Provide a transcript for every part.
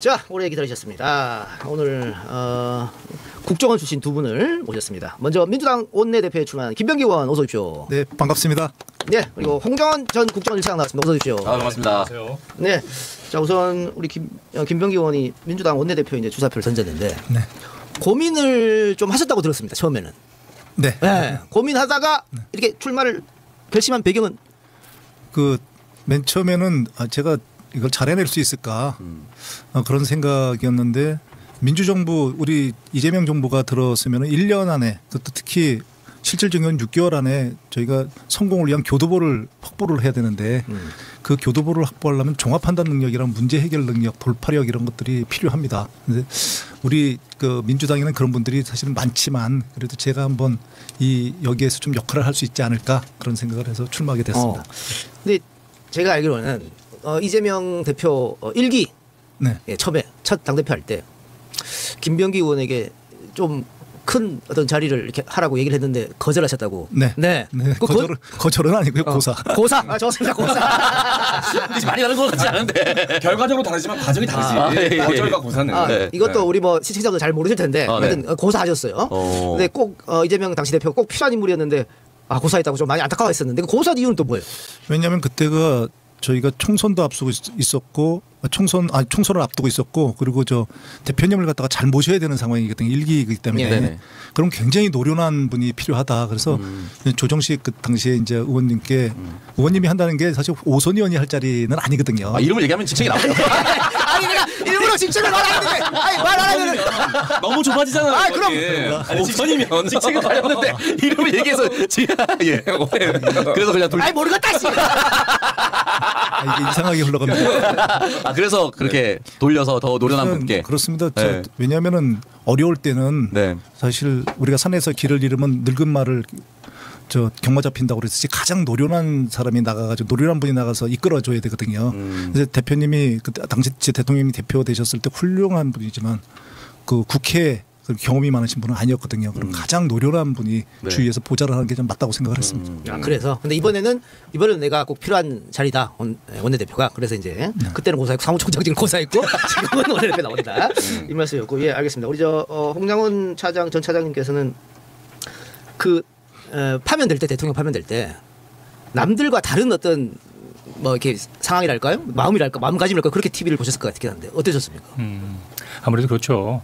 자, 오래 기다리셨습니다. 오늘 국정원 출신 두 분을 모셨습니다. 먼저 민주당 원내대표에 출마한 김병기 의원 어서 오십시오. 네, 반갑습니다. 네, 그리고 홍정원 전 국정원 1차장 나왔습니다. 어서 오십시오. 반갑습니다. 안녕하세요. 네, 자 우선 우리 김병기 의원이 민주당 원내대표 이제 주사표를 던졌는데 네. 고민을 좀 하셨다고 들었습니다. 처음에는. 네. 네, 고민하다가 이렇게 출마를 결심한 배경은 맨 처음에는 제가 이걸 잘 해낼 수 있을까 그런 생각이었는데 민주정부 우리 이재명 정부가 들었으면 1년 안에 그것도 특히 실질적인 6개월 안에 저희가 성공을 위한 교도보를 확보를 해야 되는데 그 교도보를 확보하려면 종합판단 능력이랑 문제 해결 능력, 돌파력 이런 것들이 필요합니다. 근데 우리 민주당에는 그런 분들이 사실은 많지만 그래도 제가 한번 여기에서 좀 역할을 할 수 있지 않을까 그런 생각을 해서 출마하게 됐습니다. 근데 제가 알기로는 이재명 대표 1기 네. 예, 처음에 첫 당대표 할 때 김병기 의원에게 좀 큰 어떤 자리를 이렇게 하라고 얘기를 했는데 거절하셨다고. 네. 네. 네. 거절은 아니고요. 고사. 고사. 아, 좋습니다. 고사. 많이 다른 것 같지 않은데. 결과적으로 다르지만 과정이 다르지. 거절과 고사는. 네. 이것도 우리 시청자도 잘 모르실 텐데 하여튼 네. 고사하셨어요. 근데 꼭 이재명 당시 대표 꼭 필요한 인물이었는데 고사했다고 좀 많이 안타까워했었는데 고사한 이유는 또 뭐예요? 왜냐하면 그때가 저희가 총선도 앞두고 있었고 총선을 앞두고 있었고 그리고 대표님을 갖다가 잘 모셔야 되는 상황이거든요. 1기이기 때문에. 네네. 그럼 굉장히 노련한 분이 필요하다. 그래서 조정식 그 당시에 이제 의원님께 의원님이 한다는 게 사실 오선 의원이 할 자리는 아니거든요. 이름을 얘기하면 직책이 나와요. 아니 내가 일부러 직책을 말 안 했는데 말 안 하면 너무 좁아지잖아요. 그럼. 오선이면 직책을 가려는데 이름을 얘기해서 예. 그래서 그냥 모르겠다 씨. 이게 이상하게 흘러갑니다. 그래서 그렇게 돌려서 더 노련한 분께. 그렇습니다. 네. 왜냐하면은 어려울 때는 네. 사실 우리가 산에서 길을 잃으면 늙은 말을 경마 잡힌다고 그랬듯이 가장 노련한 사람이 나가가지고 노련한 분이 나가서 이끌어줘야 되거든요. 그래서 대표님이 그때 당시 대통령이 대표 되셨을 때 훌륭한 분이지만 그 국회 경험이 많으신 분은 아니었거든요. 그럼 가장 노련한 분이 네. 주위에서 보좌를 하는 게 좀 맞다고 생각을 했습니다. 그래서 근데 이번에는 내가 꼭 필요한 자리다 원내대표가. 그래서 이제 그때는 고사했고 사무총장직을 고사했고 지금은 원내대표 나온다 이 말씀이었고. 예, 알겠습니다. 우리 홍장원 전 차장님께서는 파면될 때 대통령 파면될 때 남들과 다른 어떤 이렇게 상황이랄까요? 마음가짐이랄까요? 그렇게 TV를 보셨을 것 같긴 한데 어떠셨습니까? 아무래도 그렇죠.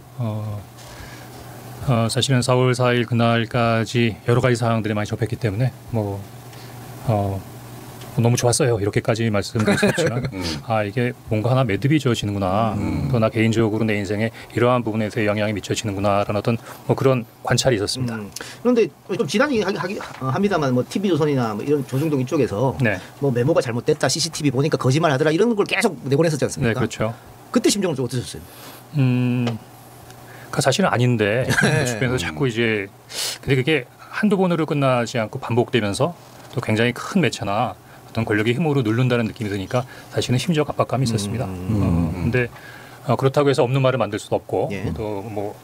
사실은 4월 4일 그날까지 여러 가지 사항들이 많이 접했기 때문에 너무 좋았어요. 이렇게까지 말씀드릴 수 없지만 이게 뭔가 하나 매듭이 지어지는구나. 또 나 개인적으로 내 인생에 이러한 부분에서 영향이 미쳐지는구나라는 어떤 그런 관찰이 있었습니다. 그런데 좀 지난이 합니다만 TV조선이나 이런 조중동 이쪽에서 네. 메모가 잘못됐다, CCTV 보니까 거짓말하더라 이런 걸 계속 내보냈었지 않습니까? 네, 그렇죠. 그때 심정은 좀 어떠셨어요? 사실은 아닌데 주변에서 자꾸 이제 근데 그게 한두 번으로 끝나지 않고 반복되면서 또 굉장히 큰 매체나 어떤 권력의 힘으로 누른다는 느낌이 드니까 사실은 심지어 압박감이 있었습니다. 근데 그렇다고 해서 없는 말을 만들 수도 없고 또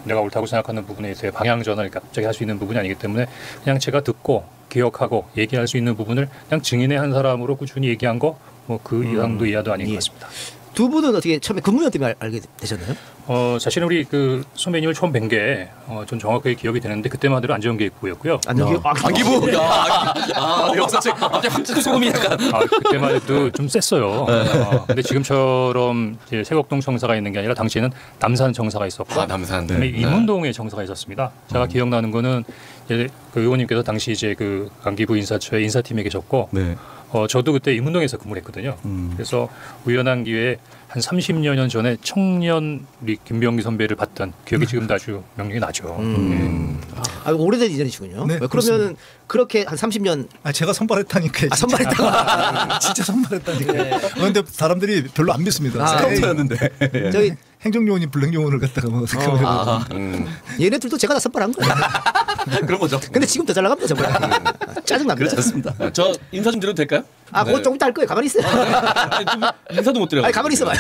내가 옳다고 생각하는 부분에 대해 방향 전환을 갑자기 할 수 있는 부분이 아니기 때문에 그냥 제가 듣고 기억하고 얘기할 수 있는 부분을 그냥 증인의 한 사람으로 꾸준히 얘기한 거 그 이상도 이하도 아닌 것 같습니다. 두 분은 어떻게 처음에 근무연 때문에 알게 되셨나요? 사실은 우리 선배님을 처음 뵌 게 좀 정확하게 기억이 되는데 그때만 해도 안전기획부였고요. 안기부. 역사책. 갑자기 소금이 약간. 그때만 해도 좀 셌어요. 근데 지금처럼 이제 세곡동 청사가 있는 게 아니라 당시에는 남산 청사가 있었고, 남산. 그다음에 이문동에 청사가 있었습니다. 제가 기억나는 거는 이제 그 의원님께서 당시 이제 그 안기부 인사처의 인사팀에 계셨고. 네. 저도 그때 이문동에서 근무를 했거든요. 그래서 우연한 기회에 한 30여 년 전에 청년 우리 김병기 선배를 봤던 기억이 지금도 아주 명령이 나죠. 오래된 이전이시군요. 네, 그러면 그렇게 한 30년. 제가 선발했다니까. 선발했다가. 진짜 선발했다니까. 그런데 사람들이 별로 안 믿습니다. 스카우트였는데. 저희 행정요원이 불행요원을 갖다가 뭐 얘네 둘도 제가 다 선발한 거예요. 그런 거죠. 근데 지금 더 잘 나갑니다 정말. 짜증납니다. 그렇지 않습니다. 저 인사 좀 드려도 될까요? 그거 조금 이따 할 거예요. 가만히 있어요. 인사도 못 드려요. 아니 가만히 있어봐요.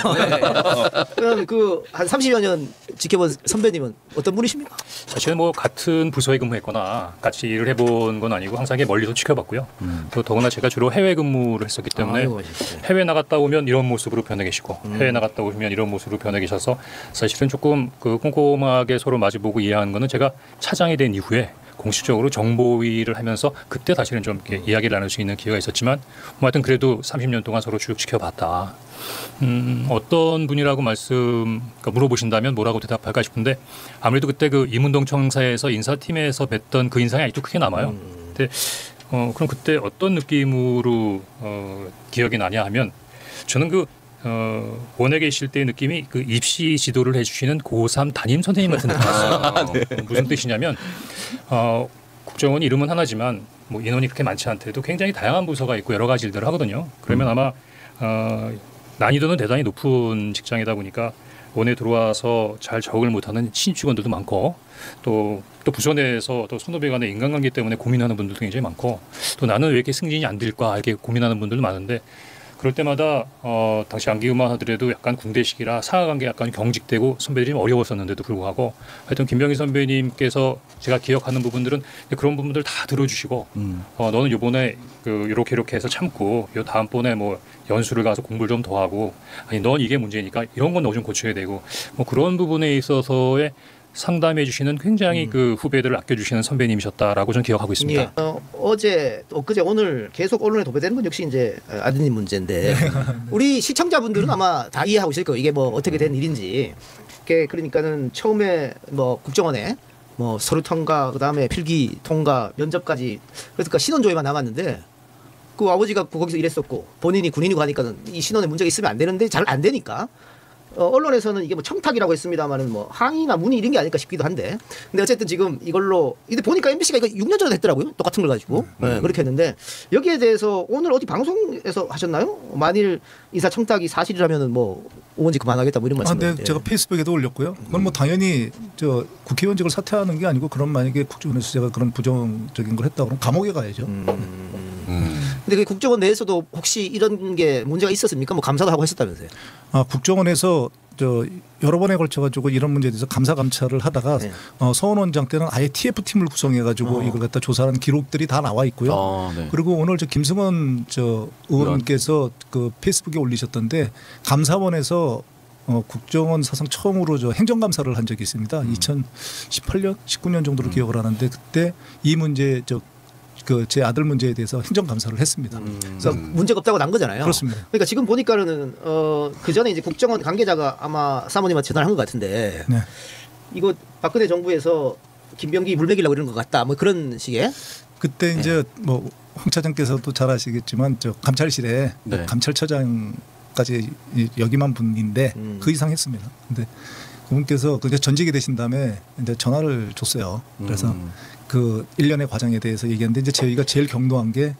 그럼 그 한 30여 년 지켜본 선배님은 어떤 분이십니까? 사실은 뭐 같은 부서에 근무했거나 같이 일을 해본 건 아니고 항상 멀리서 지켜봤고요. 또 더구나 제가 주로 해외 근무를 했었기 때문에 아이고, 멋있어요. 해외 나갔다 오면 이런 모습으로 변해 계시고 해외 나갔다 오시면 이런 모습으로 변해 계셔서 사실은 조금 그 꼼꼼하게 서로 마주보고 이해하는 거는 제가 차장이 된 이후에 공식적으로 정보위를 하면서 그때 사실은 좀 이렇게 이야기를 나눌 수 있는 기회가 있었지만 뭐 하여튼 그래도 30년 동안 서로 쭉 지켜봤다. 어떤 분이라고 그러니까 물어보신다면 뭐라고 대답할까 싶은데 아무래도 그때 그 이문동 청사에서 인사팀에서 뵀던 그 인상이 아직도 크게 남아요. 근데 그럼 그때 어떤 느낌으로 기억이 나냐 하면 저는 그 원에 계실 때의 느낌이 그 입시 지도를 해주시는 고3 담임 선생님 같은 느낌이었어요. 네. 무슨 뜻이냐면 국정원이 이름은 하나지만 뭐 인원이 그렇게 많지 않더라도 굉장히 다양한 부서가 있고 여러 가지 일들을 하거든요. 그러면 아마 난이도는 대단히 높은 직장이다 보니까 원에 들어와서 잘 적응을 못하는 신입직원들도 많고 또 부서 내에서 또 선후배 간의 인간관계 때문에 고민하는 분들도 굉장히 많고 또 나는 왜 이렇게 승진이 안 될까 이렇게 고민하는 분들도 많은데 그럴 때마다 당시 안기부만 하더라도 약간 군대식이라 상하관계 약간 경직되고 선배들이 좀 어려웠었는데도 불구하고 하여튼 김병희 선배님께서 제가 기억하는 부분들은 그런 부분들 다 들어주시고 너는 요번에 이렇게 해서 참고 요 다음번에 뭐 연수를 가서 공부를 좀 더 하고 아니 넌 이게 문제니까 이런 건 너 좀 고쳐야 되고 뭐 그런 부분에 있어서의 상담해 주시는 굉장히 그 후배들을 아껴주시는 선배님이셨다라고 저는 기억하고 있습니다. 예. 어제, 엊그제, 오늘 계속 언론에 도배되는 건 역시 이제 아드님 문제인데 우리 시청자분들은 아마 다 이해하고 있을 거예요. 이게 뭐 어떻게 된 일인지. 그러니까는 처음에 뭐 국정원에 뭐 서류 통과, 그 다음에 필기 통과, 면접까지 그러니까 신원조회만 남았는데 그 아버지가 거기서 일했었고 본인이 군인이고 하니까는 이 신원에 문제가 있으면 안 되는데 잘 안 되니까. 언론에서는 이게 뭐 청탁이라고 했습니다만은 뭐 항의나 문의 이런 게 아닐까 싶기도 한데 근데 어쨌든 지금 이걸로 근데 보니까 MBC가 이거 6년 전에 했더라고요. 똑같은 걸 가지고 네, 그렇게 했는데 여기에 대해서 오늘 어디 방송에서 하셨나요? 만일 인사 청탁이 사실이라면은 뭐 의원직 그만하겠다 뭐 이런 말씀인데 네, 제가 페이스북에도 올렸고요. 그건 뭐 당연히 저 국회의원직을 사퇴하는 게 아니고 그런 만약에 국정원에서 제가 그런 부정적인 걸 했다 그러면 감옥에 가야죠. 근데 그 국정원 내에서도 혹시 이런 게 문제가 있었습니까? 뭐 감사도 하고 했었다면서요? 국정원에서 여러 번에 걸쳐 가지고 이런 문제에 대해서 감사 감찰을 하다가 네. 서원 원장 때는 아예 TF 팀을 구성해 가지고 이걸 갖다 조사하는 기록들이 다 나와 있고요. 네. 그리고 오늘 김승원 의원께서 그 페이스북에 올리셨던데 감사원에서 국정원 사상 처음으로 행정감사를 한 적이 있습니다. 2018년, 19년 정도로 기억을 하는데 그때 이 문제 제 아들 문제에 대해서 행정감사를 했습니다. 그래서 문제가 없다고 난 거잖아요. 그렇습니다. 그러니까 지금 보니까는 그 전에 이제 국정원 관계자가 아마 사모님한테 전화를 한 것 같은데 네. 이거 박근혜 정부에서 김병기 물먹이려고 이러는 것 같다. 뭐 그런 식의. 그때 이제 뭐 홍 차장께서도 잘 아시겠지만 감찰실에 네. 감찰처장까지 역임한 분인데 그 이상 했습니다. 근데 그분께서 전직이 되신 다음에 이제 전화를 줬어요. 그래서 그 일련의 과정에 대해서 얘기했는데 이제 저희가 제일 경도한 게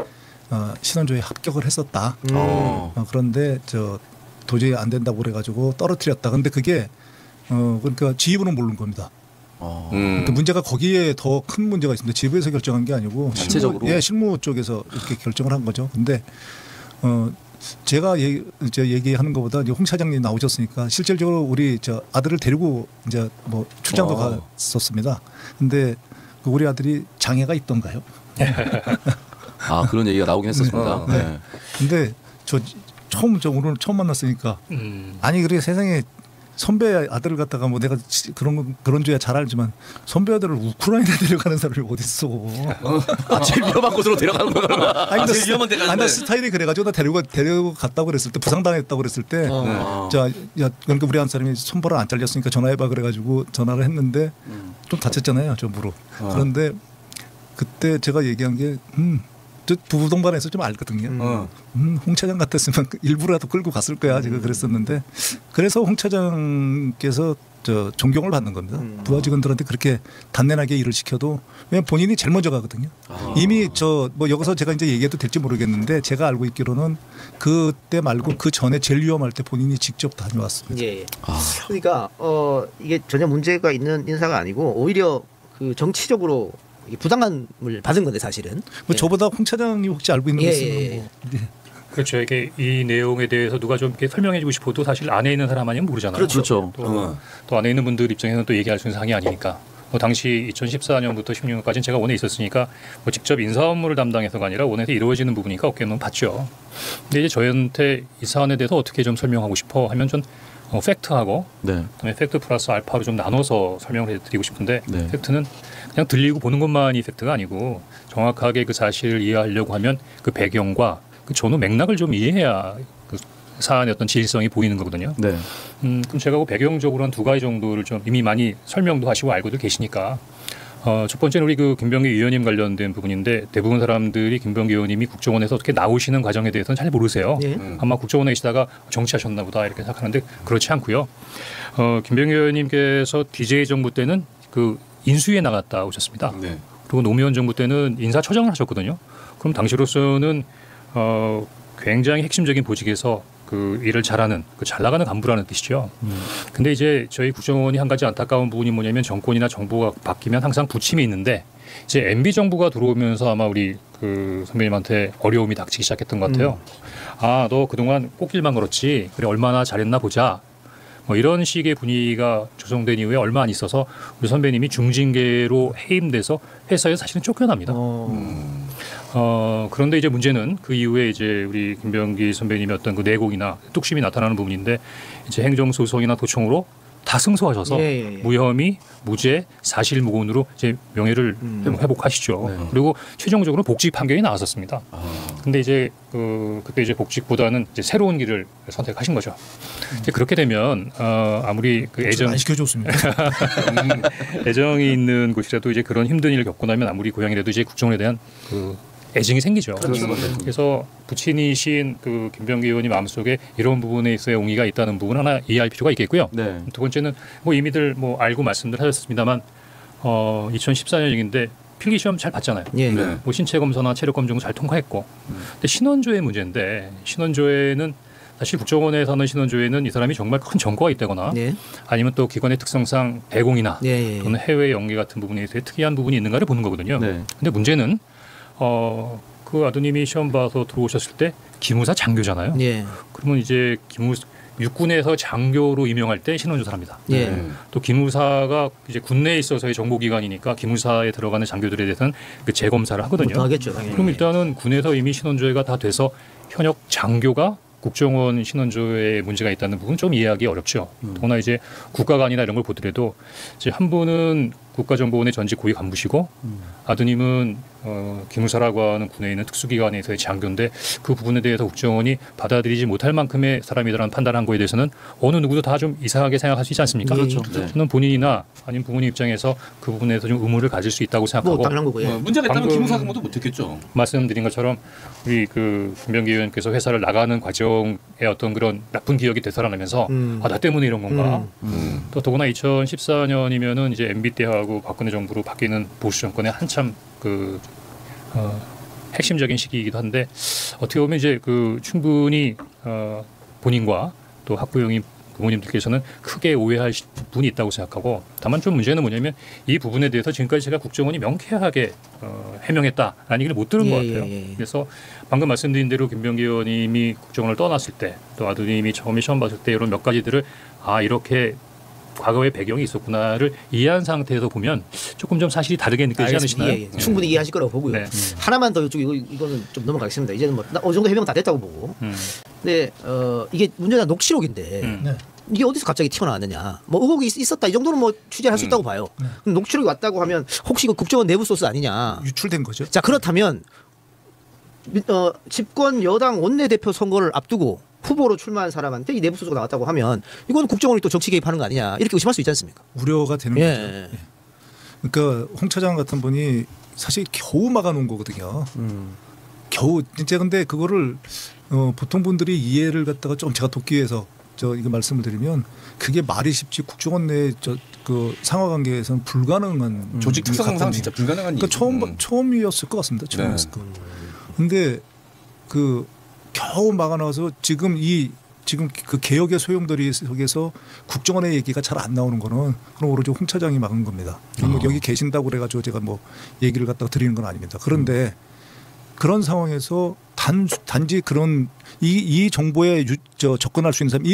신원조회에 합격을 했었다. 그런데 도저히 안 된다고 그래가지고 떨어뜨렸다. 근데 그게 그러니까 지휘부는 모르는 겁니다. 그러니까 문제가 거기에 더 큰 문제가 있습니다. 지휘부에서 결정한 게 아니고 자체적으로 실무 쪽에서 이렇게 결정을 한 거죠. 근데 제가 얘기하는 것보다 홍 차장님 나오셨으니까 실질적으로 우리 아들을 데리고 이제 뭐 출장도 갔었습니다. 근데 우리 아들이 장애가 있던가요? 그런 얘기가 나오긴 했었습니다. 네. 근데 오늘 처음 만났으니까 아니 그래 세상에 선배 아들을 갖다가 뭐 내가 그런 줄야 잘 알지만 선배 아들을 우크라이나 데려가는 사람이 어디 있어? 제일 위험한 곳으로 데려가는 거야. 아니 제일 위험한 데 가는데. 나 스타일이 그래가지고 나 데려갔다고 그랬을 때 부상당했다고 그랬을 때 그러니까 우리 한 사람이 손발을 안 잘렸으니까 전화해봐 그래가지고 전화를 했는데 좀 다쳤잖아요 저 무릎. 그런데 그때 제가 얘기한 게 저 부부 동반해서 좀 알거든요. 홍 차장 같았으면 일부라도 끌고 갔을 거야. 제가 그랬었는데 그래서 홍 차장께서 저 존경을 받는 겁니다. 부하 직원들한테 그렇게 단단하게 일을 시켜도 왜냐면 본인이 제일 먼저 가거든요. 이미 저 뭐 여기서 제가 이제 얘기해도 될지 모르겠는데 제가 알고 있기로는 그때 말고 그 전에 제일 위험할 때 본인이 직접 다녀왔습니다. 예. 그러니까 이게 전혀 문제가 있는 인사가 아니고 오히려 그 정치적으로 부당함을 받은 건데 사실은. 뭐 저보다 홍 차장이 혹시 알고 있는 거 있으면 뭐. 그렇죠. 이게 이 내용에 대해서 누가 좀 이렇게 설명해주고 싶어도 사실 안에 있는 사람 아니면 모르잖아요. 그렇죠. 또 안에 있는 분들 입장에서는 또 얘기할 수 있는 사항이 아니니까. 당시 2014년부터 16년까지는 제가 원에 있었으니까 뭐 직접 인사 업무를 담당해서가 아니라 원에서 이루어지는 부분이니까 어깨는 봤죠. 근데 이제 저희한테 이 사안에 대해서 어떻게 좀 설명하고 싶어 하면 전 팩트하고 그다음에 팩트 플러스 알파로 좀 나눠서 설명을 해드리고 싶은데 팩트는 그냥 들리고 보는 것만이 팩트가 아니고 정확하게 그 사실을 이해하려고 하면 그 배경과 그 전후 맥락을 좀 이해해야 그 사안의 어떤 진실성이 보이는 거거든요. 그럼 제가 그 배경적으로 한 두 가지 정도를 좀 이미 많이 설명도 하시고 알고도 계시니까 첫 번째는 우리 그 김병기 의원님 관련된 부분인데 대부분 사람들이 김병기 의원님이 국정원에서 어떻게 나오시는 과정에 대해서는 잘 모르세요. 아마 국정원에 계시다가 정치하셨나 보다 이렇게 생각하는데 그렇지 않고요. 김병기 의원님께서 DJ 정부 때는 그 인수위에 나갔다 오셨습니다. 그리고 노무현 정부 때는 인사처장을 하셨거든요. 그럼 당시로서는 굉장히 핵심적인 보직에서 그 일을 잘하는 그 잘 나가는 간부라는 뜻이죠. 근데 이제 저희 국정원이 한 가지 안타까운 부분이 뭐냐면 정권이나 정부가 바뀌면 항상 부침이 있는데 이제 MB 정부가 들어오면서 아마 우리 그 선배님한테 어려움이 닥치기 시작했던 것 같아요. 아, 너 그동안 꽃길만 걸었지. 그래 얼마나 잘했나 보자. 뭐 이런 식의 분위기가 조성된 이후에 얼마 안 있어서 우리 선배님이 중징계로 해임돼서 회사에서 사실은 쫓겨납니다. 그런데 이제 문제는 그 이후에 이제 우리 김병기 선배님의 어떤 그 내공이나 뚝심이 나타나는 부분인데 이제 행정소송이나 도청으로 다 승소하셔서 무혐의, 무죄, 사실무근으로 이제 명예를 회복하시죠. 그리고 최종적으로 복직 판결이 나왔었습니다. 근데 이제 그때 이제 복직보다는 이제 새로운 길을 선택하신 거죠. 이제 그렇게 되면 아무리 그 안 시켜줬습니다. 애정이 있는 곳이라도 이제 그런 힘든 일을 겪고 나면 아무리 고향이라도 이제 국정원에 대한 그 애증이 생기죠. 그래서 부친이신 그 김병기 의원님 마음속에 이런 부분에 있어야 용의가 있다는 부분 하나 이해할 필요가 있겠고요. 두 번째는 뭐 이미들 뭐 알고 말씀들 하셨습니다만 2014년인데 필기 시험 잘 봤잖아요. 뭐 신체 검사나 체력 검정 잘 통과했고. 근데 신원조회 문제인데 신원조회는 사실 국정원에서는 신원조회는 이 사람이 정말 큰 전과가 있다거나 아니면 또 기관의 특성상 배공이나 또는 해외 연계 같은 부분에 있어서 특이한 부분이 있는가를 보는 거거든요. 근데 문제는 그 아드님이 시험 봐서 들어오셨을 때 기무사 장교잖아요. 그러면 이제 육군에서 장교로 임용할 때 신원조사합니다. 또 기무사가 이제 군내에 있어서의 정보기관이니까 기무사에 들어가는 장교들에 대해서는 그 재검사를 하거든요. 하겠죠, 그럼 일단은 군에서 이미 신원조회가 다 돼서 현역 장교가 국정원 신원조회에 문제가 있다는 부분 좀 이해하기 어렵죠. 더구나 이제 국가관이나 이런 걸 보더라도 이제 한 분은 국가정보원의 전직 고위 간부시고 아드님은 기무사라고 하는 군에 있는 특수기관에서의 장교인데 그 부분에 대해서 국정원이 받아들이지 못할 만큼의 사람이라는 판단한 거에 대해서는 어느 누구도 다 좀 이상하게 생각할 수 있지 않습니까? 저는 본인이나 아니면 부모님 입장에서 그 부분에서 좀 의무를 가질 수 있다고 생각하고 당연한 거고요. 문제가 있다면 기무사 근무도 못했겠죠. 말씀드린 것처럼 우리 그 김병기 의원께서 회사를 나가는 과정에 어떤 그런 나쁜 기억이 되살아나면서 나 때문에 이런 건가? 또 더구나 2014년이면은 이제 MB 때하고 박근혜 정부로 바뀌는 보수 정권의 한참 그 핵심적인 시기이기도 한데 어떻게 보면 이제 그 충분히 본인과 또 학부형인 부모님들께서는 크게 오해할 부분이 있다고 생각하고 다만 좀 문제는 뭐냐면 이 부분에 대해서 지금까지 제가 국정원이 명쾌하게 해명했다라는 얘기를 못 들은 것 같아요. 그래서 방금 말씀드린 대로 김병기 의원님이 국정원을 떠났을 때 또 아드님이 처음에 시험 봤을 때 이런 몇 가지들을 이렇게 과거의 배경이 있었구나를 이해한 상태에서 보면 조금 좀 사실이 다르게 느껴지지 않으시나요? 충분히 이해하실 거라고 보고요. 하나만 더 이거는 좀 넘어가겠습니다. 이제는 뭐 어느 정도 해명 다 됐다고 보고. 근데 이게 문제가 녹취록인데 이게 어디서 갑자기 튀어나왔느냐. 뭐 의혹이 있었다 이 정도는 뭐 취재할 수 있다고 봐요. 그럼 녹취록이 왔다고 하면 혹시 이거 국정원 내부 소스 아니냐. 유출된 거죠. 자 그렇다면 집권 여당 원내대표 선거를 앞두고 후보로 출마한 사람한테 이 내부 소스가 나왔다고 하면 이건 국정원이 또 정치 개입하는 거 아니냐 이렇게 의심할 수 있지 않습니까? 우려가 되는 거죠. 그러니까 홍 차장 같은 분이 사실 겨우 막아놓은 거거든요. 겨우 진짜 근데 그거를 보통 분들이 이해를 갖다가 좀 제가 돕기 위해서 이거 말씀을 드리면 그게 말이 쉽지 국정원 내 그 상하 관계에서는 불가능한 조직 특성상 사건이에요. 진짜 불가능한 그러니까 일. 처음이었을 것 같습니다. 처음이었을 것. 근데 그 겨우 막아놔서 지금 그 개혁의 소용돌이 속에서 국정원의 얘기가 잘 안 나오는 거는 그럼 오로지 홍 차장이 막은 겁니다. 뭐 여기 계신다고 그래가지고 제가 뭐 얘기를 갖다가 드리는 건 아닙니다. 그런데 그런 상황에서 단지 그런 이 정보에 접근할 수 있는 사람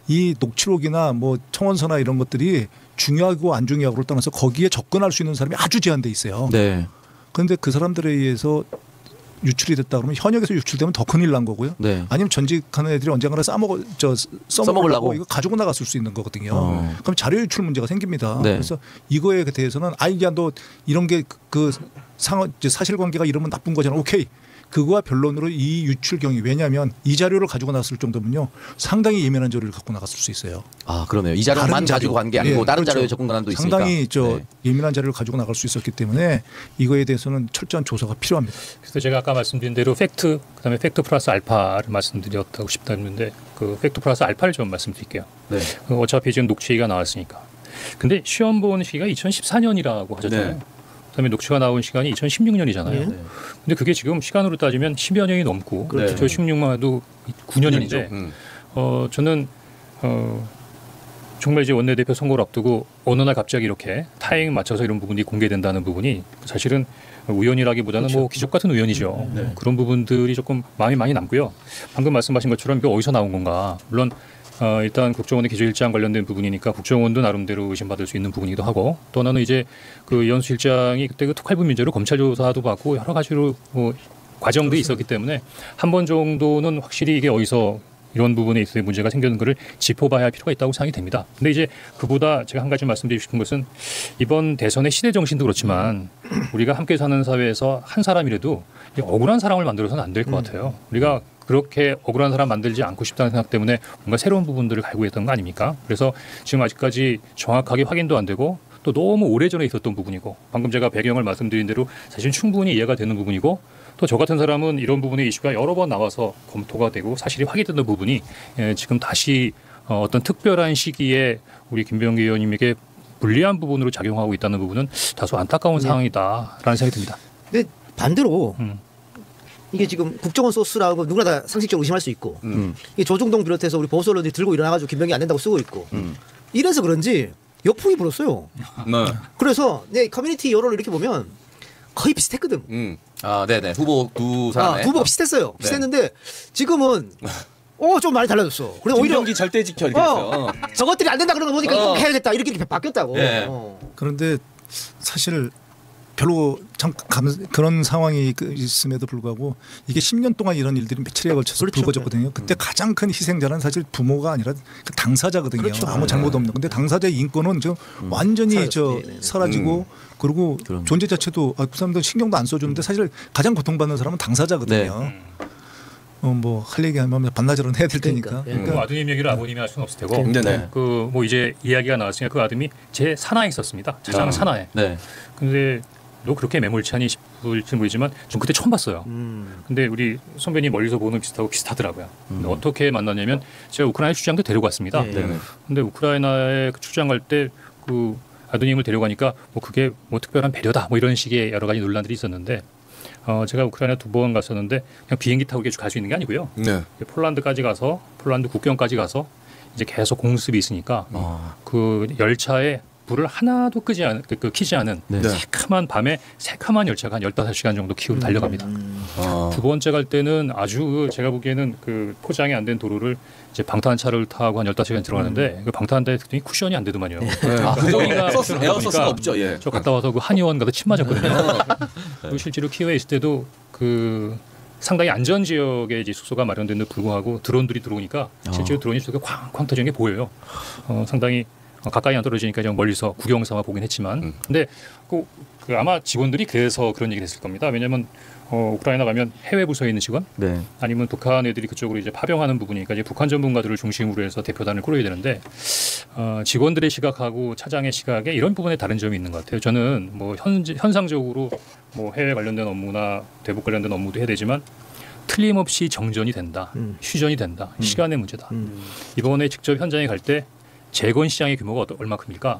이 녹취록이나 뭐 청원서나 이런 것들이 중요하고 안 중요하고를 떠나서 거기에 접근할 수 있는 사람이 아주 제한돼 있어요. 네. 그런데 그 사람들에 의해서 유출이 됐다 그러면 현역에서 유출되면 더 큰일 난 거고요. 네. 아니면 전직하는 애들이 언젠가는 써먹으려고 이거 가지고 나갔을 수 있는 거거든요. 그럼 자료 유출 문제가 생깁니다. 네. 그래서 이거에 대해서는 야 너 이런 게 그 사실관계가 이러면 나쁜 거잖아. 오케이. 그거와 변론으로 이 유출 경위 왜냐하면 이 자료를 가지고 나갔을 정도면요 상당히 예민한 자료를 갖고 나갔을 수 있어요. 아 그러네요. 이 자료만 가지고 간 게 아니고 다른 그렇죠. 자료에 접근 권한도 있으니까. 상당히 네. 예민한 자료를 가지고 나갈 수 있었기 때문에 이거에 대해서는 철저한 조사가 필요합니다. 그래서 제가 아까 말씀드린 대로 팩트 그다음에 팩트 플러스 알파를 말씀드렸다고 싶다는데 그 팩트 플러스 알파를 좀 말씀드릴게요. 네. 어차피 지금 녹취가 나왔으니까. 근데 시험 본 시기가 2014년이라고 하셨잖아요. 네. 그다음에 녹취가 나온 시간이 2016년이잖아요. 네. 근데 그게 지금 시간으로 따지면 10여 년이 넘고 그렇죠. 저 16만 해도 9년인데 저는 정말 이제 원내대표 선거를 앞두고 어느 날 갑자기 이렇게 타이밍 맞춰서 이런 부분이 공개된다는 부분이 사실은 우연이라기보다는 그렇죠. 뭐 기적 같은 우연이죠. 네. 그런 부분들이 조금 마음이 많이 남고요. 방금 말씀하신 것처럼 이게 어디서 나온 건가. 물론 일단 국정원의 기조일장 관련된 부분이니까 국정원도 나름대로 의심받을 수 있는 부분이기도 하고 또 하나는 이제 그 연수실장이 그때 그 특활비 문제로 검찰 조사도 받고 여러 가지로 뭐 과정들이 있었기 때문에 한 번 정도는 확실히 이게 어디서 이런 부분에 있어서 문제가 생기는 것을 짚어봐야 할 필요가 있다고 생각이 됩니다. 근데 이제 그보다 제가 한 가지 말씀드리고 싶은 것은 이번 대선의 시대 정신도 그렇지만 우리가 함께 사는 사회에서 한 사람이라도 억울한 사람을 만들어서는 안 될 것 같아요. 우리가 그렇게 억울한 사람 만들지 않고 싶다는 생각 때문에 뭔가 새로운 부분들을 갈구했던 거 아닙니까? 그래서 지금 아직까지 정확하게 확인도 안 되고 또 너무 오래전에 있었던 부분이고 방금 제가 배경을 말씀드린 대로 사실 충분히 이해가 되는 부분이고 또 저 같은 사람은 이런 부분의 이슈가 여러 번 나와서 검토가 되고 사실이 확인되는 부분이 지금 다시 어떤 특별한 시기에 우리 김병기 의원님에게 불리한 부분으로 작용하고 있다는 부분은 다소 안타까운 상황이다라는 생각이 듭니다. 근데 반대로 이게 지금 국정원 소스라고 누구나 다 상식적으로 의심할 수 있고 이게 조중동 비롯해서 우리 보수 언론들이 들고 일어나가지고 김병기 안 된다고 쓰고 있고 이래서 그런지 역풍이 불었어요. 네. 그래서 내 커뮤니티 여론을 이렇게 보면 거의 비슷했거든. 아, 네네. 후보 두 사람의 후보가 비슷했어요. 비슷했는데 지금은 좀 많이 달라졌어. 그래 오히려 김병기 절대 지켜 이렇게 했어요. 저것들이 안 된다 그러는 거 보니까 꼭 해야겠다 이렇게 바뀌었다고. 네. 그런데 사실 별로 그런 상황이 있음에도 불구하고 이게 10년 동안 이런 일들이 며칠에 걸쳐서 그렇죠. 불거졌거든요. 그때 가장 큰 희생자는 사실 부모가 아니라 그 당사자거든요. 그렇죠. 아무 잘못 없는. 근데 당사자의 인권은 지금 완전히 사라지고 그리고 존재 자체도 그 사람들 신경도 안 써주는데 사실 가장 고통받는 사람은 당사자거든요. 뭐 할 얘기하면 반나절은 해야 될 테니까. 그러니까. 그 아드님 얘기를 아버님이 할 수는 없을 테고 네네. 그 뭐 이제 이야기가 나왔으니까 그 아드님이 제 산하에 있었습니다. 자장 산하에. 네. 근데 너 그렇게 매몰차니 싶을지 모르지만 전 그때 처음 봤어요. 근데 우리 선배님 멀리서 보는 비슷하고 비슷하더라고요. 근데 어떻게 만났냐면 제가 우크라이나 출장도 데려갔습니다. 네. 근데 우크라이나에 출장 갈 때 그 아드님을 데려가니까 뭐 그게 뭐 특별한 배려다 뭐 이런 식의 여러 가지 논란들이 있었는데 제가 우크라이나 2번 갔었는데 그냥 비행기 타고 갈 수 있는 게 아니고요. 네. 폴란드까지 가서 폴란드 국경까지 가서 이제 계속 공습이 있으니까 그 열차에 불을 하나도 켜지 않은 네. 새카만 밤에 새카만 열차가 한 15시간 정도 키우고 달려갑니다. 두 번째 갈 때는 아주 제가 보기에는 그 포장이 안 된 도로를 이제 방탄차를 타고 한 15시간 들어가는데 그 방탄대 특징이 쿠션이 안 되더만요. 에어서스가 없죠. 예. 저 갔다 와서 그 한의원 가서 침 맞았거든요. 그리고 실제로 키예에 있을 때도 그 상당히 안전 지역에 이제 숙소가 마련된 데 불구하고 드론들이 들어오니까 실제로 드론이 저렇게 쾅쾅 터지는 게 보여요. 상당히 가까이 안 떨어지니까 좀 멀리서 구경 삼아 보긴 했지만 근데 그 아마 직원들이 그래서 그런 얘기를 했을 겁니다. 왜냐하면 우크라이나 가면 해외 부서에 있는 직원 네. 아니면 북한 애들이 그쪽으로 이제 파병하는 부분이니까 이제 북한 전문가들을 중심으로 해서 대표단을 꾸려야 되는데 직원들의 시각하고 차장의 시각에 이런 부분에 다른 점이 있는 것 같아요. 저는 뭐 현상적으로 뭐 해외 관련된 업무나 대북 관련된 업무도 해야 되지만 틀림없이 정전이 된다, 휴전이 된다, 시간의 문제다. 이번에 직접 현장에 갈 때 재건 시장의 규모가 얼마큼일까?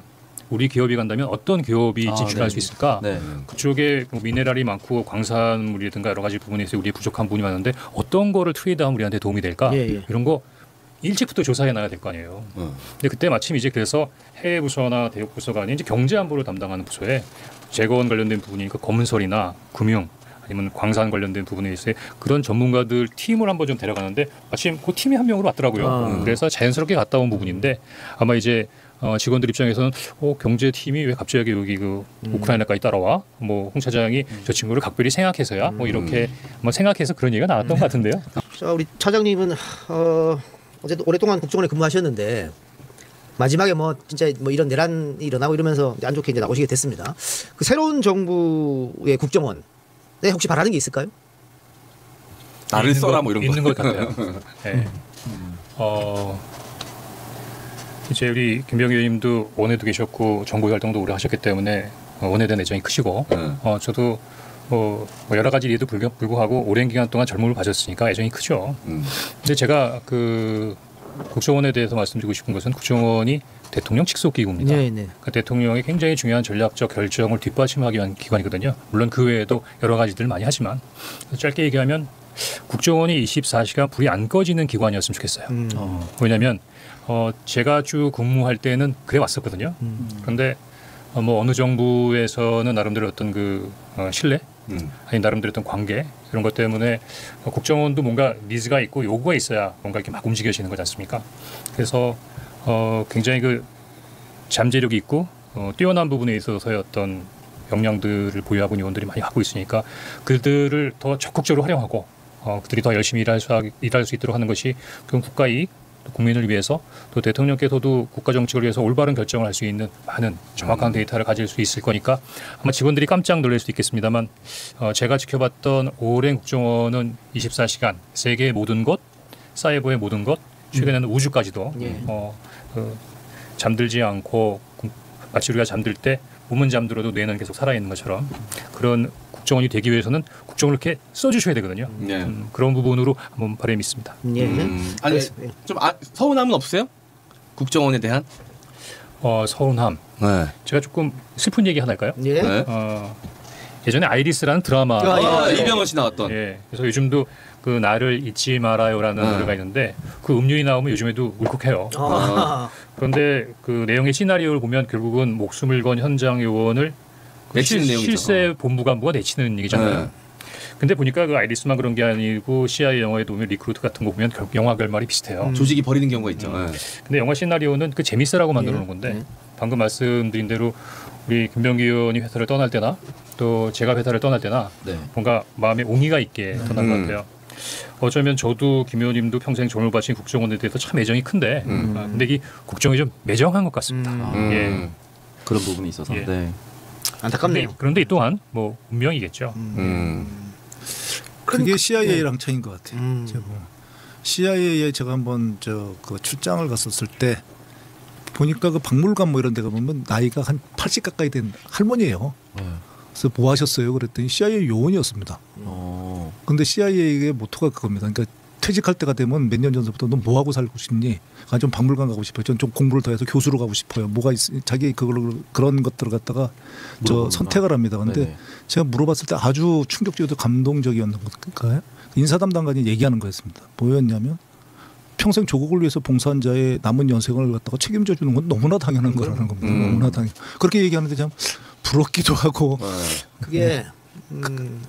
우리 기업이 간다면 어떤 기업이 진출할 수 있을까? 네. 그쪽에 뭐 미네랄이 많고 광산물이든가 여러 가지 부분에서 우리 부족한 부분이 많은데 어떤 거를 트레이드하면 우리한테 도움이 될까? 예. 이런 거 일찍부터 조사해 놔야 될 거 아니에요. 근데 그때 마침 이제 그래서 해외 부서나 대북 부서가 아닌 이제 경제 안보를 담당하는 부서에 재건 관련된 부분이니까 건설이나 금융 아니면 광산 관련된 부분에 있어서 그런 전문가들 팀을 한번 좀 데려가는데 마침 그 팀이 한 명으로 왔더라고요. 그래서 자연스럽게 갔다 온 부분인데 아마 이제 직원들 입장에서는 경제팀이 왜 갑자기 여기 그 우크라이나까지 따라와? 뭐 홍 차장이 저 친구를 각별히 생각해서야 뭐 이렇게 뭐 생각해서 그런 얘기가 나왔던 것 같은데요. 자, 우리 차장님은 어쨌든 오랫동안 국정원에 근무하셨는데 마지막에 뭐 진짜 뭐 이런 내란이 일어나고 이러면서 안 좋게 이제 나오시게 됐습니다. 그 새로운 정부의 국정원에 혹시 바라는 게 있을까요? 나를 써라 뭐 이런 거. 있는 것 같아요. 네. 이제 우리 김병기 의원님도 원에도 계셨고 정부 활동도 오래 하셨기 때문에 원에 대한 애정이 크시고 저도 뭐 여러 가지 일에도 불구하고 오랜 기간 동안 젊음을 가졌으니까 애정이 크죠. 근데 제가 그 국정원에 대해서 말씀드리고 싶은 것은 국정원이 대통령 직속 기구입니다. 네. 그러니까 대통령의 굉장히 중요한 전략적 결정을 뒷받침하기 위한 기관이거든요. 물론 그 외에도 여러 가지들 많이 하지만 짧게 얘기하면 국정원이 24시간 불이 안 꺼지는 기관이었으면 좋겠어요. 왜냐하면 제가 쭉 근무할 때는 그래 왔었거든요. 그런데 뭐 어느 정부에서는 나름대로 어떤 그 신뢰, 아니 나름대로 어떤 관계 이런 것 때문에 국정원도 뭔가 니즈가 있고 요구가 있어야 뭔가 이렇게 막 움직여지는 거지 않습니까? 그래서 굉장히 그 잠재력이 있고 뛰어난 부분에 있어서의 어떤 역량들을 보유하고 있는 요원들이 많이 하고 있으니까 그들을 더 적극적으로 활용하고 그들이 더 열심히 일할 수 있도록 하는 것이 그건 국가 이익, 또 국민을 위해서 또 대통령께서도 국가 정책을 위해서 올바른 결정을 할 수 있는 많은 정확한 데이터를 가질 수 있을 거니까 아마 직원들이 깜짝 놀랄 수도 있겠습니다만 제가 지켜봤던 오랜 국정원은 24시간 세계의 모든 것, 사이버의 모든 것, 최근에는 우주까지도 잠들지 않고 마치 우리가 잠들 때 몸은 잠들어도 뇌는 계속 살아있는 것처럼 그런 국정원이 되기 위해서는 국정을 이렇게 써주셔야 되거든요. 그런 부분으로 한번 바람이 있습니다. 아니 좀 서운함은 없어요? 국정원에 대한? 서운함. 네. 제가 조금 슬픈 얘기 하나 할까요? 예. 네. 예전에 아이리스라는 드라마. 이병헌 씨 나왔던. 예. 그래서 요즘도 그 나를 잊지 말아요라는 노래가 있는데 그 음률이 나오면 요즘에도 울컥해요. 그런데 그 내용의 시나리오를 보면 결국은 목숨을 건 현장 요원을 내치는 내용이죠. 실세 본부간부가 내치는 얘기잖아요. 근데 보니까 그 아이리스만 그런 게 아니고 CIA 영화에 보면 리크루트 같은 거 보면 영화 결말이 비슷해요. 조직이 버리는 경우가 있죠. 근데 영화 시나리오는 그 재밌으라고 만들어 놓은 건데 방금 말씀드린 대로 우리 김병기 의원이 회사를 떠날 때나 또 제가 회사를 떠날 때나 뭔가 마음에 옹의가 있게 떠난 것 같아요. 어쩌면 저도 김 의원님도 평생 정을 바친 국정원에 대해서 참 애정이 큰데 근데 이 국정이 좀 매정한 것 같습니다. 예. 그런 부분이 있어서. 예. 네. 안타깝네요. 그런데 이 또한 뭐 운명이겠죠. 그게 CIA랑 차이인 것 같아요. CIA에 제가 한번 그 출장을 갔었을 때 보니까 그 박물관 뭐 이런 데 가보면 나이가 한 80 가까이 된 할머니예요. 그래서 뭐 하셨어요? 그랬더니 CIA 요원이었습니다. 근데 CIA의 모토가 그겁니다. 그러니까 퇴직할 때가 되면 몇 년 전부터 너 뭐 하고 살고 싶니? 아, 좀 박물관 가고 싶어요. 전 좀 공부를 더 해서 교수로 가고 싶어요. 뭐가 자기 그런 것들을 갖다가 선택을 합니다. 근데 제가 물어봤을 때 아주 충격적이고 감동적이었는 걸까요? 인사 담당관이 얘기하는 거였습니다. 뭐였냐면 평생 조국을 위해서 봉사한 자의 남은 연생을 갖다가 책임져 주는 건 너무나 당연한 거라는 겁니다. 너무나 당연. 그렇게 얘기하는데 참 부럽기도 하고. 그게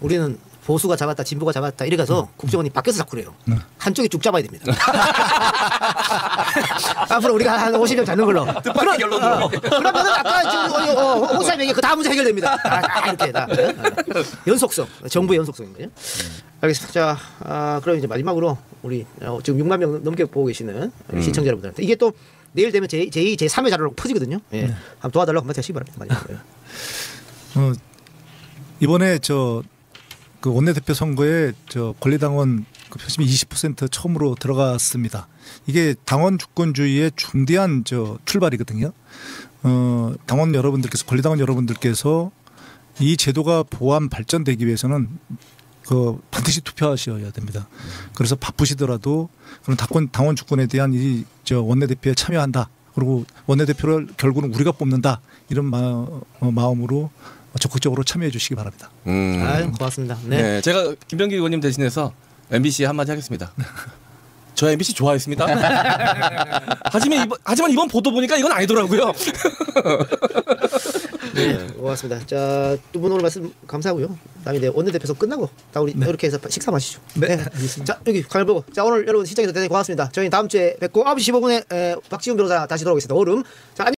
우리는 보수가 잡았다 진보가 잡았다 이래 가서 국정원이 바뀌어서 자꾸 그래요. 한쪽이 쭉 잡아야 됩니다. 앞으로 우리가 한 50년 잡는 걸로. 뜻밖의 결론으로. 그러면은 아까 지금 홍사님 얘기 그 다음 문제 해결됩니다. 이렇게 다 연속성, 정부의 연속성인 거죠. 알겠습니다. 자, 그럼 이제 마지막으로 우리 지금 6만 명 넘게 보고 계시는 시청자 여러분들한테 이게 또 내일 되면 제2, 제3의 자료로 퍼지거든요. 예. 한번 도와달라고 한마디 하시기 바랍니다. 많이. 예. 이번에 그 원내대표 선거에 권리당원 그 표심이 20% 처음으로 들어갔습니다. 이게 당원 주권주의의 중대한 출발이거든요. 당원 여러분들께서 권리당원 여러분들께서 이 제도가 보완 발전되기 위해서는 반드시 투표하셔야 됩니다. 그래서 바쁘시더라도 그런 당원 주권에 대한 이 원내대표에 참여한다. 그리고 원내대표를 결국은 우리가 뽑는다. 이런 마음으로 적극적으로 참여해 주시기 바랍니다. 고맙습니다. 네. 네, 제가 김병기 의원님 대신해서 MBC에 한마디 하겠습니다. 저 MBC 좋아했습니다. 하지만 이번 보도 보니까 이건 아니더라고요. 네, 고맙습니다. 자, 두 분 오늘 말씀 감사하고요. 다음에 내 원내대표 끝나고 다 우리 이렇게 해서 식사 마시죠. 네, 알겠습니다. 자, 여기 가을 보고. 자, 오늘 여러분 시청해주셔서 대단히 고맙습니다. 저희 다음 주에 뵙고 9시 15분에 박지훈 변호사 다시 돌아오겠습니다. 오름. 자,